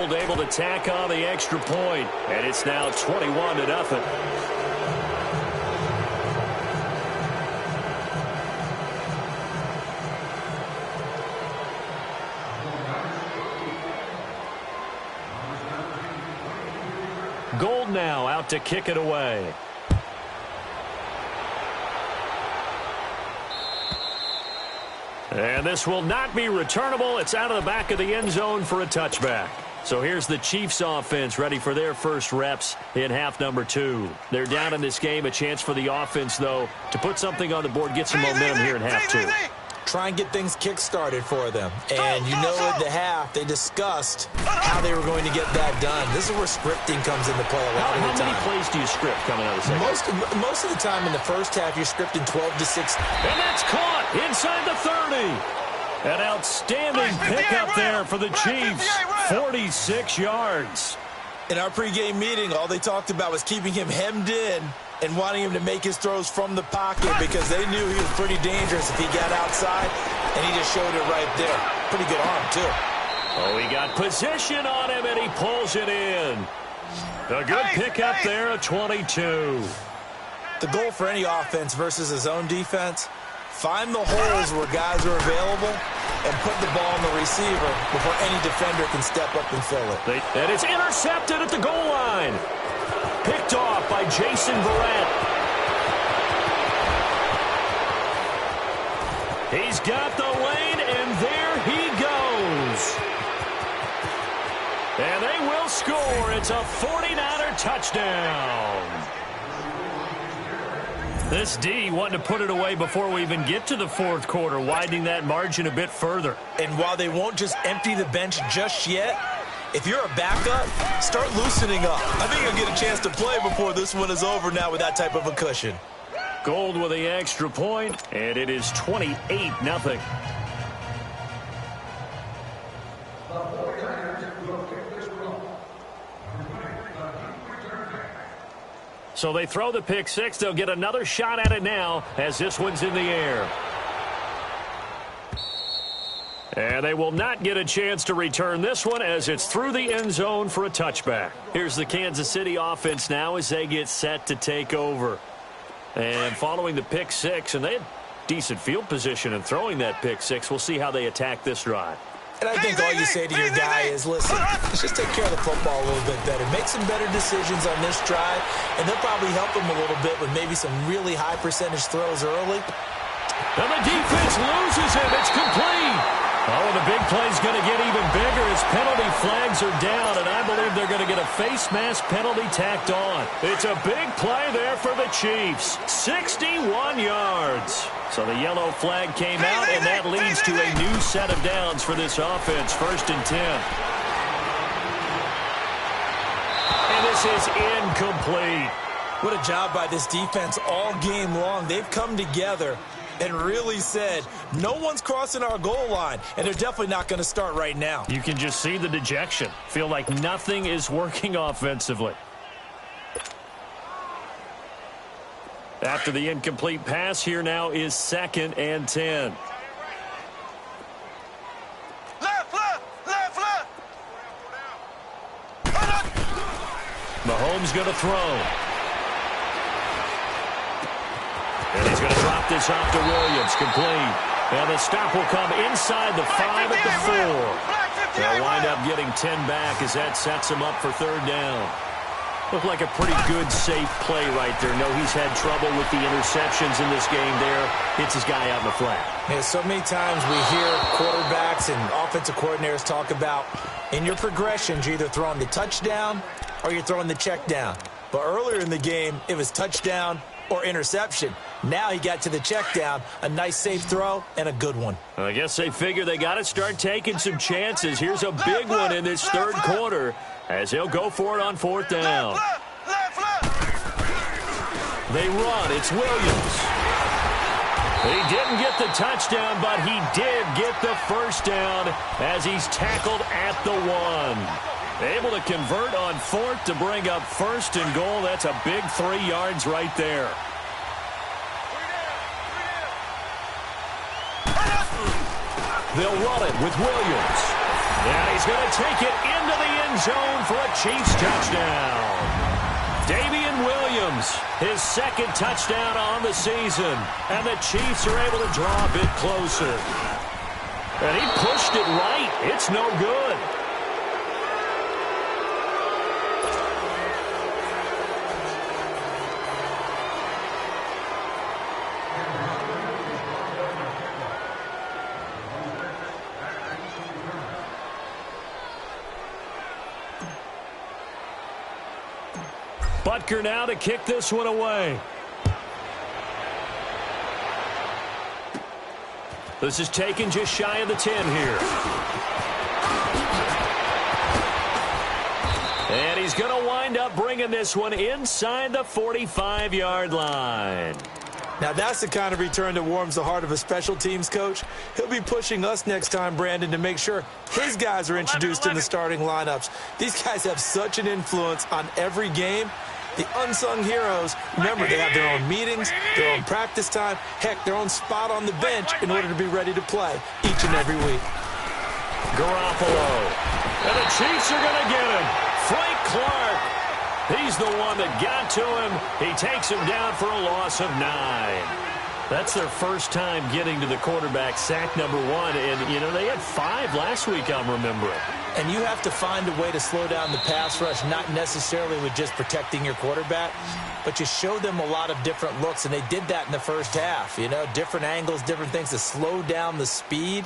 Gould able to tack on the extra point, and it's now 21-0. Gould now out to kick it away. And this will not be returnable. It's out of the back of the end zone for a touchback. So here's the Chiefs offense ready for their first reps in half number 2. They're down in this game. A chance for the offense, though, to put something on the board, get some momentum here in half 2. Try and get things kick-started for them. And you know at the half, they discussed how they were going to get that done. This is where scripting comes into play a lot of the time. How many plays do you script coming out of the second? Most of the time in the first half, you're scripting 12 to 16. And that's caught inside the 30. An outstanding pickup there for the Chiefs. 46 yards. In our pregame meeting, all they talked about was keeping him hemmed in and wanting him to make his throws from the pocket because they knew he was pretty dangerous if he got outside, and he just showed it right there. Pretty good arm, too. Oh, he got position on him, and he pulls it in. A good pickup there, a 22. The goal for any offense versus his own defense, find the holes where guys are available and put the ball on the receiver before any defender can step up and fill it. And it's intercepted at the goal line. Picked off by Jason Verrett. He's got the lane, and there he goes. And they will score. It's a 49er touchdown. This D wanting to put it away before we even get to the fourth quarter, widening that margin a bit further. And while they won't just empty the bench just yet, if you're a backup, start loosening up. I think you'll get a chance to play before this one is over now with that type of a cushion. Gould with the extra point, and it is 28-0. So they throw the pick six. They'll get another shot at it now as this one's in the air. And they will not get a chance to return this one as it's through the end zone for a touchback. Here's the Kansas City offense now as they get set to take over. And following the pick six, and they had decent field position in throwing that pick six. We'll see how they attack this drive. And I think all you say to your guy is, listen, let's just take care of the football a little bit better. Make some better decisions on this drive, and they'll probably help him a little bit with maybe some really high percentage throws early. And the defense loses him. It's complete. Oh, the big play's going to get even bigger as penalty flags are down, and I believe they're going to get a face mask penalty tacked on. It's a big play there for the Chiefs. 61 yards. So the yellow flag came out, and that leads to a new set of downs for this offense. 1st and 10. And this is incomplete. What a job by this defense all game long. They've come together and really said, no one's crossing our goal line, and they're definitely not going to start right now. You can just see the dejection. Feel like nothing is working offensively. After the incomplete pass, here now is 2nd and 10. Mahomes going to throw. And he's going to drop this off to Williams. Complete. And the stop will come inside the 5 at the 4. They'll wind up getting 10 back as that sets him up for 3rd down. Looked like a pretty good, safe play right there. No, he's had trouble with the interceptions in this game there. Hits his guy out in the flat. Yeah, so many times we hear quarterbacks and offensive coordinators talk about in your progressions, you're either throwing the touchdown or you're throwing the check down. But earlier in the game, it was touchdown or interception. Now he got to the check down, a nice safe throw, and a good one. I guess they figure they got to start taking some chances. Here's a big one in this 3rd quarter as he'll go for it on 4th down. They run. It's Williams. He didn't get the touchdown, but he did get the 1st down as he's tackled at the 1. Able to convert on 4th to bring up 1st and goal. That's a big 3 yards right there. They'll run it with Williams. And he's going to take it into the end end zone for a Chiefs touchdown. Damian Williams, his second touchdown on the season. And the Chiefs are able to draw a bit closer. And he pushed it right. It's no good. Butker now to kick this one away. This is taken just shy of the 10 here. And he's going to wind up bringing this one inside the 45-yard line. Now, that's the kind of return that warms the heart of a special teams coach. He'll be pushing us next time, Brandon, to make sure his guys are introduced in the starting lineups. These guys have such an influence on every game. The unsung heroes, remember, they have their own meetings, their own practice time, heck, their own spot on the bench in order to be ready to play each and every week. Garoppolo. And the Chiefs are going to get him. Frank Clark. He's the one that got to him. He takes him down for a loss of 9. That's their first time getting to the quarterback, sack number 1. And, you know, they had 5 last week, I'm remembering. And you have to find a way to slow down the pass rush, not necessarily with just protecting your quarterback, but you show them a lot of different looks, and they did that in the first half. You know, different angles, different things to slow down the speed.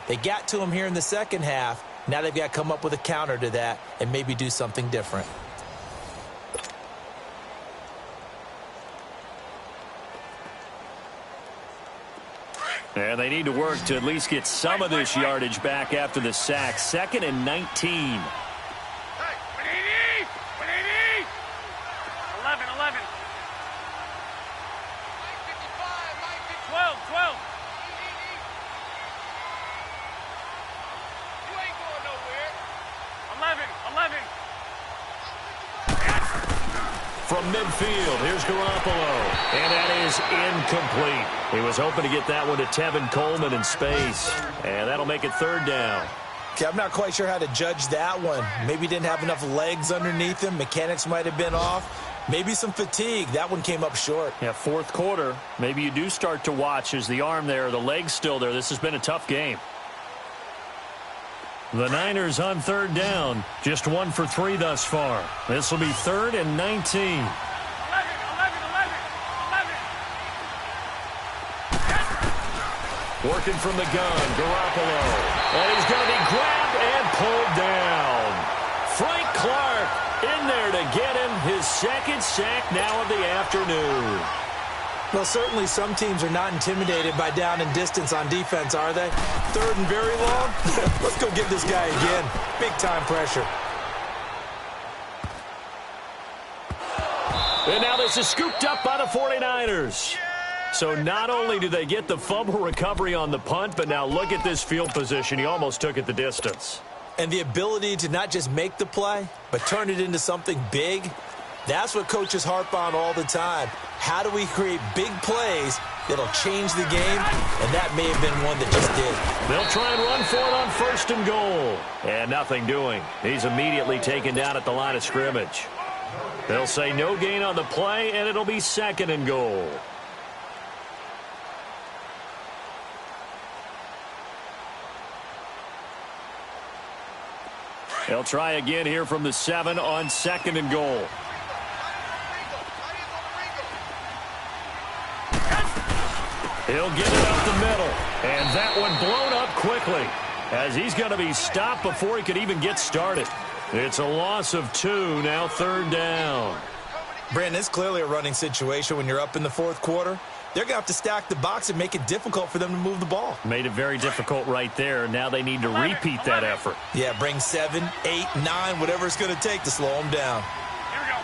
They got to him here in the second half. Now they've got to come up with a counter to that and maybe do something different. And they need to work to at least get some of this yardage back after the sack. 2nd and 19. Hey, 11, 11. 12, 12. You ain't going nowhere. 11, 11. From midfield, here's Garoppolo. And that is incomplete. He was hoping to get that one to Tevin Coleman in space. And that'll make it 3rd down. Okay, I'm not quite sure how to judge that one. Maybe didn't have enough legs underneath him. Mechanics might have been off. Maybe some fatigue. That one came up short. Yeah, 4th quarter. Maybe you do start to watch as the arm there, the leg's still there. This has been a tough game. The Niners on 3rd down. Just 1 for 3 thus far. This will be 3rd and 19. 11, 11, 11, 11. Working from the gun, Garoppolo. And he's going to be grabbed and pulled down. Frank Clark in there to get him his 2nd sack now of the afternoon. Well, certainly some teams are not intimidated by down and distance on defense, are they? 3rd and very long? Let's go get this guy again. Big-time pressure. And now this is scooped up by the 49ers. So not only do they get the fumble recovery on the punt, but now look at this field position. He almost took it the distance. And the ability to not just make the play, but turn it into something big, that's what coaches harp on all the time. How do we create big plays that'll change the game? And that may have been one that just did. They'll try and run for it on 1st and goal. And nothing doing. He's immediately taken down at the line of scrimmage. They'll say no gain on the play, and it'll be 2nd and goal. They'll try again here from the 7 on 2nd and goal. He'll get it up the middle. And that one blown up quickly as he's going to be stopped before he could even get started. It's a loss of 2, now 3rd down. Brandon, it's clearly a running situation when you're up in the 4th quarter. They're going to have to stack the box and make it difficult for them to move the ball. Made it very difficult right there. Now they need to repeat that effort. Yeah, bring 7, 8, 9, whatever it's going to take to slow them down. Here we go.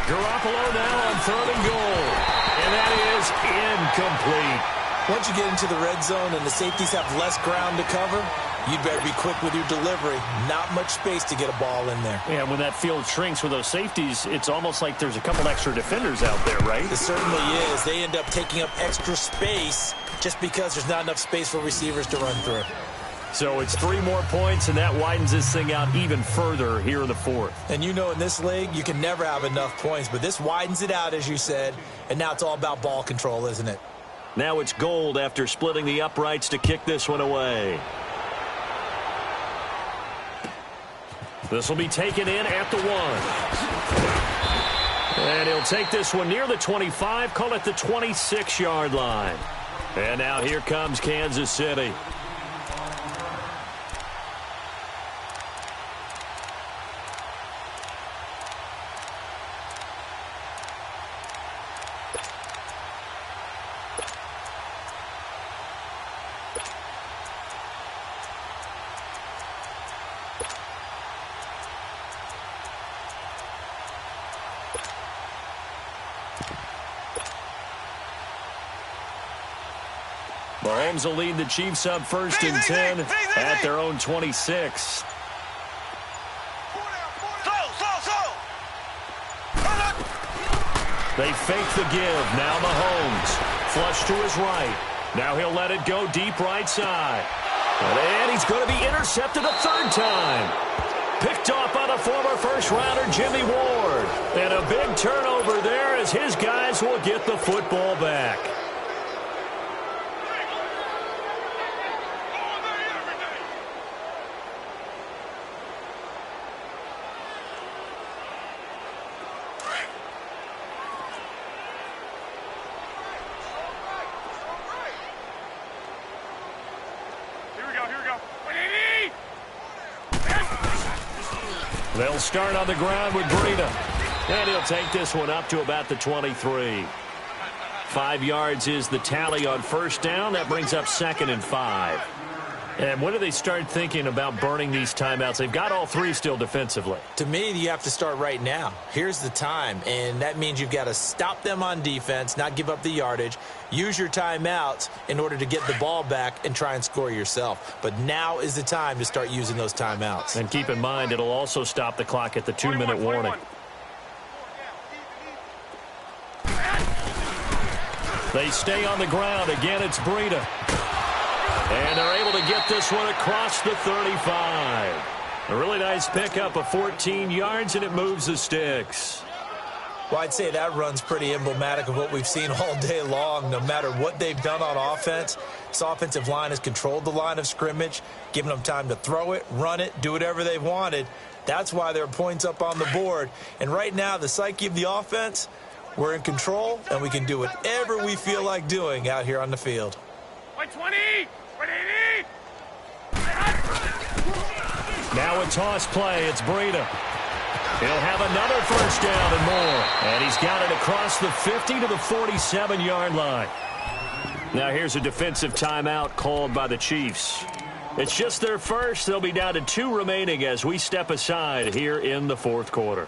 Garoppolo now on 3rd and goal. And that is incomplete. Once you get into the red zone and the safeties have less ground to cover, you'd better be quick with your delivery. Not much space to get a ball in there. Yeah, when that field shrinks with those safeties, it's almost like there's a couple extra defenders out there, right? It certainly is. They end up taking up extra space just because there's not enough space for receivers to run through. So it's 3 more points, and that widens this thing out even further here in the fourth. And you know in this league, you can never have enough points, but this widens it out, as you said, and now it's all about ball control, isn't it? Now it's Gold after splitting the uprights to kick this one away. This will be taken in at the 1. And he'll take this one near the 25, call it the 26-yard line. And now here comes Kansas City. Mahomes will lead the Chiefs up 1st and 10 at their own 26. They fake the give. Now Mahomes. Flush to his right. Now he'll let it go deep right side. And he's going to be intercepted a 3rd time. Picked off by the former first-rounder Jimmy Ward. And a big turnover there as his guys will get the football back. They'll start on the ground with Breida. And he'll take this one up to about the 23. 5 yards is the tally on 1st down. That brings up 2nd and 5. And when do they start thinking about burning these timeouts? They've got all 3 still defensively. To me, you have to start right now. Here's the time, and that means you've got to stop them on defense, not give up the yardage, use your timeouts in order to get the ball back and try and score yourself. But now is the time to start using those timeouts. And keep in mind, it'll also stop the clock at the 2-minute warning. They stay on the ground. Again, it's Breida. And they're able to get this one across the 35. A really nice pickup of 14 yards, and it moves the sticks. Well, I'd say that run's pretty emblematic of what we've seen all day long. No matter what they've done on offense, this offensive line has controlled the line of scrimmage, given them time to throw it, run it, do whatever they've wanted. That's why there are points up on the board. And right now, the psyche of the offense, we're in control, and we can do whatever we feel like doing out here on the field. 120! Now a toss play. It's Breida. He'll have another 1st down and more. And he's got it across the 50 to the 47-yard line. Now here's a defensive timeout called by the Chiefs. It's just their first. They'll be down to 2 remaining as we step aside here in the 4th quarter.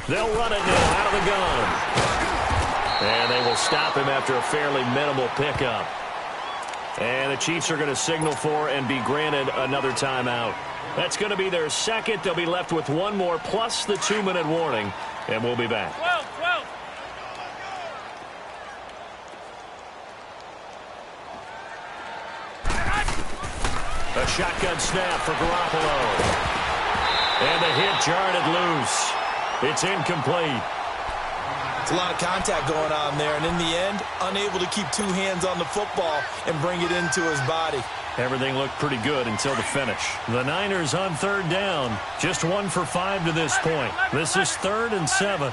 They'll run it now out of the gun. And they will stop him after a fairly minimal pickup. And the Chiefs are going to signal for and be granted another timeout. That's going to be their 2nd. They'll be left with 1 more plus the 2-minute warning. And we'll be back. 12. A shotgun snap for Garoppolo. And the hit jarred it loose. It's incomplete. It's a lot of contact going on there, and in the end, unable to keep 2 hands on the football and bring it into his body. Everything looked pretty good until the finish. The Niners on 3rd down. Just 1 for 5 to this point. This is 3rd and 7.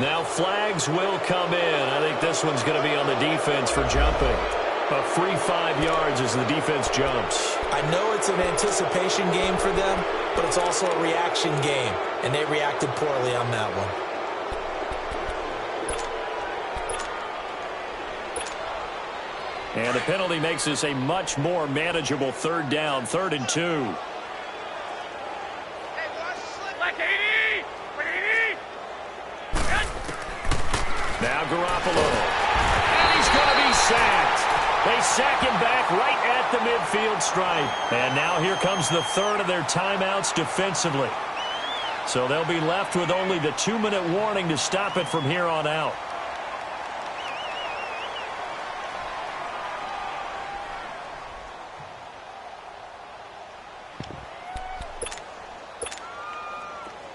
Now flags will come in. I think this one's going to be on the defense for jumping. A free 5 yards as the defense jumps. I know it's an anticipation game for them, but it's also a reaction game, and they reacted poorly on that one. And the penalty makes this a much more manageable third down, 3rd and 2. Now Garoppolo. And he's going to be sacked. They sack him back right at the midfield stripe. And now here comes the third of their timeouts defensively. So they'll be left with only the 2-minute warning to stop it from here on out.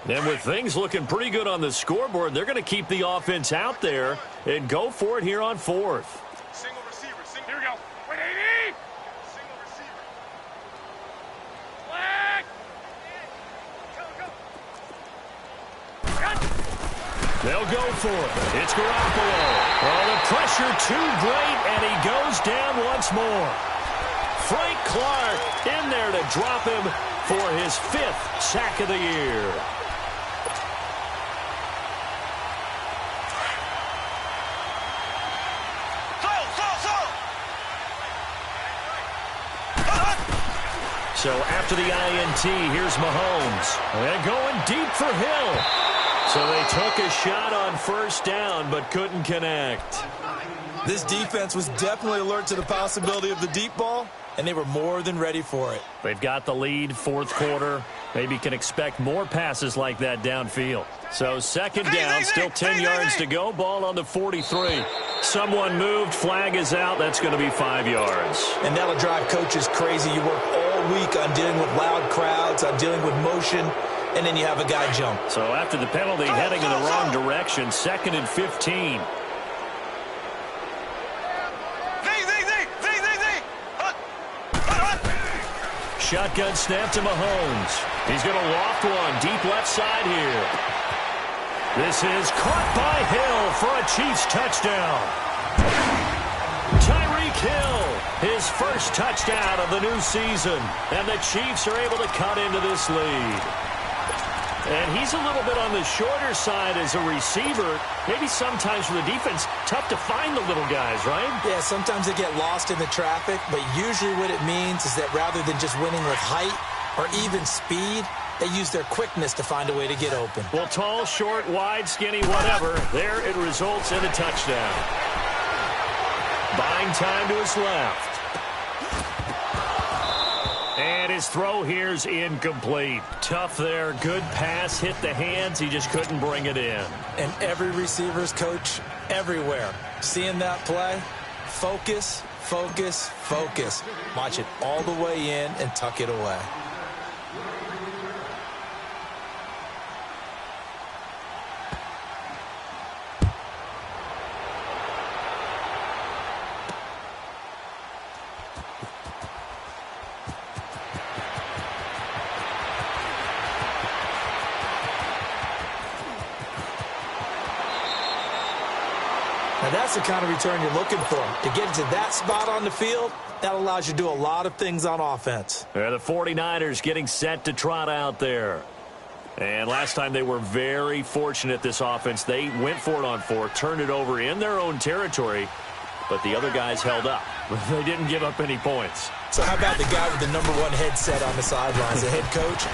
And with things looking pretty good on the scoreboard, they're going to keep the offense out there and go for it here on 4th. Single receiver. Here we go. 180. Single receiver. Flag. Go. They'll go for it. It's Garoppolo. Oh, the pressure too great, and he goes down once more. Frank Clark in there to drop him for his 5th sack of the year. So after the INT, here's Mahomes. And going deep for Hill. So they took a shot on 1st down, but couldn't connect. This defense was definitely alert to the possibility of the deep ball, and they were more than ready for it. They've got the lead, 4th quarter. Maybe can expect more passes like that downfield. So 2nd down, still 10 yards to go. Ball on the 43. Someone moved. Flag is out. That's going to be 5 yards. And that'll drive coaches crazy. You work all week on dealing with loud crowds, on dealing with motion, and then you have a guy jump. So after the penalty, heading in the wrong direction, 2nd and 15. Shotgun snap to Mahomes. He's going to loft one deep left side here. This is caught by Hill for a Chiefs touchdown. Tyreek Hill, his first touchdown of the new season. And the Chiefs are able to cut into this lead. And he's a little bit on the shorter side as a receiver. Maybe sometimes for the defense, tough to find the little guys, right? Yeah, sometimes they get lost in the traffic, but usually what it means is that rather than just winning with height or even speed, they use their quickness to find a way to get open. Well, tall, short, wide, skinny, whatever, there it results in a touchdown. Buying time to his left. And his throw here's incomplete. Tough there. Good pass. Hit the hands. He just couldn't bring it in. And every receiver's coach everywhere. Seeing that play, focus, focus, focus. Watch it all the way in and tuck it away. Now that's the kind of return you're looking for. To get to that spot on the field, that allows you to do a lot of things on offense. The 49ers getting set to trot out there. And last time they were very fortunate, this offense. They went for it on 4th, turned it over in their own territory, but the other guys held up. They didn't give up any points. So how about the guy with the #1 headset on the sidelines, the head coach?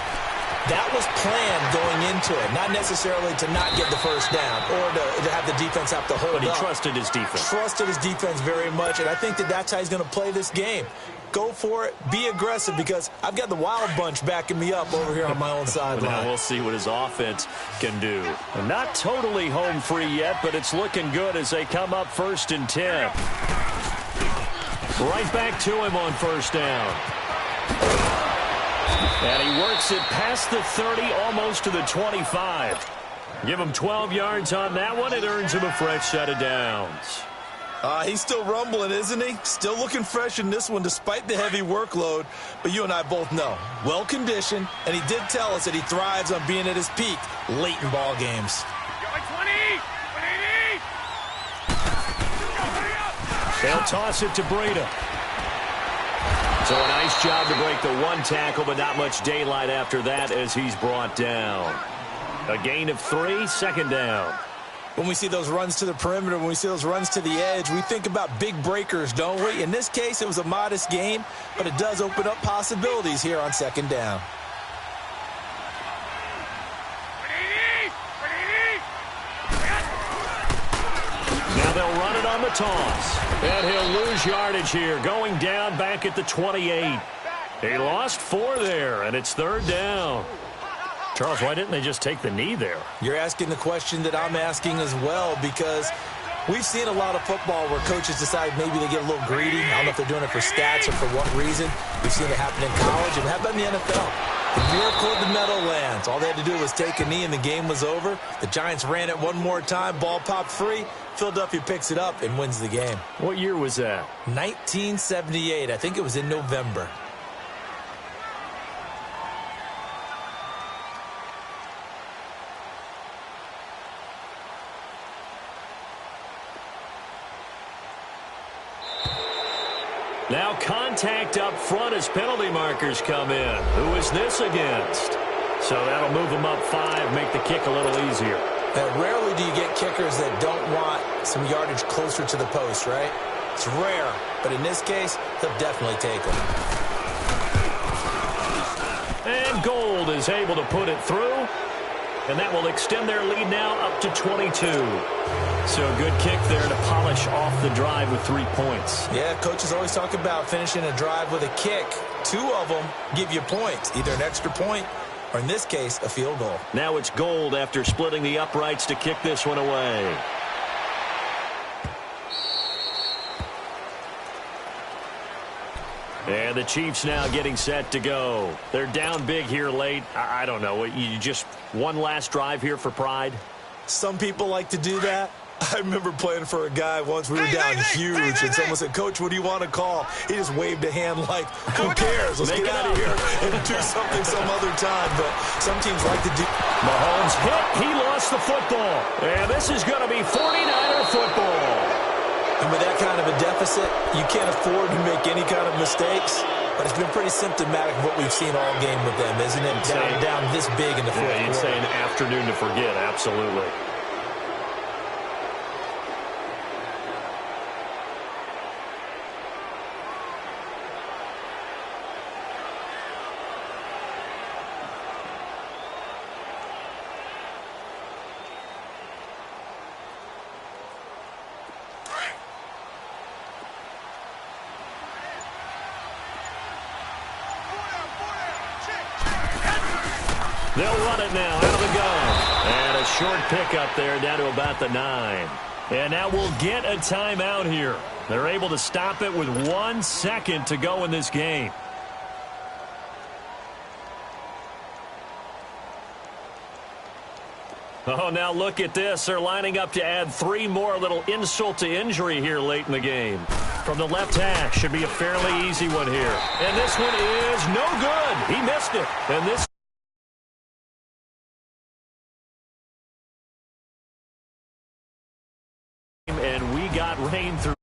That was planned going into it, not necessarily to not get the first down or to have the defense have to hold up. But he trusted his defense. Trusted his defense very much, and I think that that's how he's going to play this game. Go for it, be aggressive, because I've got the wild bunch backing me up over here on my own sideline. Now we'll see what his offense can do. And not totally home free yet, but it's looking good as they come up 1st and 10. Right back to him on 1st down. And he works it past the 30, almost to the 25. Give him 12 yards on that one. It earns him a fresh set of downs. He's still rumbling, isn't he? Still looking fresh in this one despite the heavy workload. But you and I both know, well-conditioned, and he did tell us that he thrives on being at his peak late in ball games. Going 20. 180. They'll toss it to Breida. So a nice job to break the one tackle, but not much daylight after that as he's brought down. A gain of 3, second down. When we see those runs to the perimeter, when we see those runs to the edge, we think about big breakers, don't we? In this case, it was a modest gain, but it does open up possibilities here on second down. Now they'll run it on the toss. And he'll lose yardage here, going down back at the 28. He lost 4 there, and it's third down. Charles, why didn't they just take the knee there? You're asking the question that I'm asking as well, because we've seen a lot of football where coaches decide maybe they get a little greedy. I don't know if they're doing it for stats or for what reason. We've seen it happen in college, and how about in the NFL? The miracle of the Meadowlands. All they had to do was take a knee, and the game was over. The Giants ran it one more time. Ball popped free. Philadelphia picks it up and wins the game. What year was that? 1978. I think it was in November. Now contact up front as penalty markers come in. Who is this against? So that'll move them up 5, make the kick a little easier. Rarely do you get kickers that don't want some yardage closer to the post, right? It's rare, but in this case, they'll definitely take them. And Gold is able to put it through, and that will extend their lead now up to 22. So a good kick there to polish off the drive with 3 points. Yeah, coaches always talk about finishing a drive with a kick. 2 of them give you points, either an extra point or, in this case, a field goal. Now it's Gold after splitting the uprights to kick this one away. And the Chiefs now getting set to go. They're down big here late. I don't know. You just one last drive here for pride? Some people like to do that. I remember playing for a guy once. We were down huge, and someone said, "Coach, what do you want to call?" He just waved a hand like, "Who cares? Let's get out of here and do something some other time." But some teams like to do. Mahomes hit. He lost the football. And this is going to be 49er football. And with that kind of a deficit, you can't afford to make any kind of mistakes. But it's been pretty symptomatic of what we've seen all game with them, isn't it? Down this big in the fourth quarter. You'd say an afternoon to forget, absolutely. They'll run it now out of the gun. And a short pickup there down to about the 9. And now we'll get a timeout here. They're able to stop it with 1 second to go in this game. Oh, now look at this. They're lining up to add 3 more, little insult to injury here late in the game. From the left hash, should be a fairly easy one here. And this one is no good. He missed it. And this and we got rain through.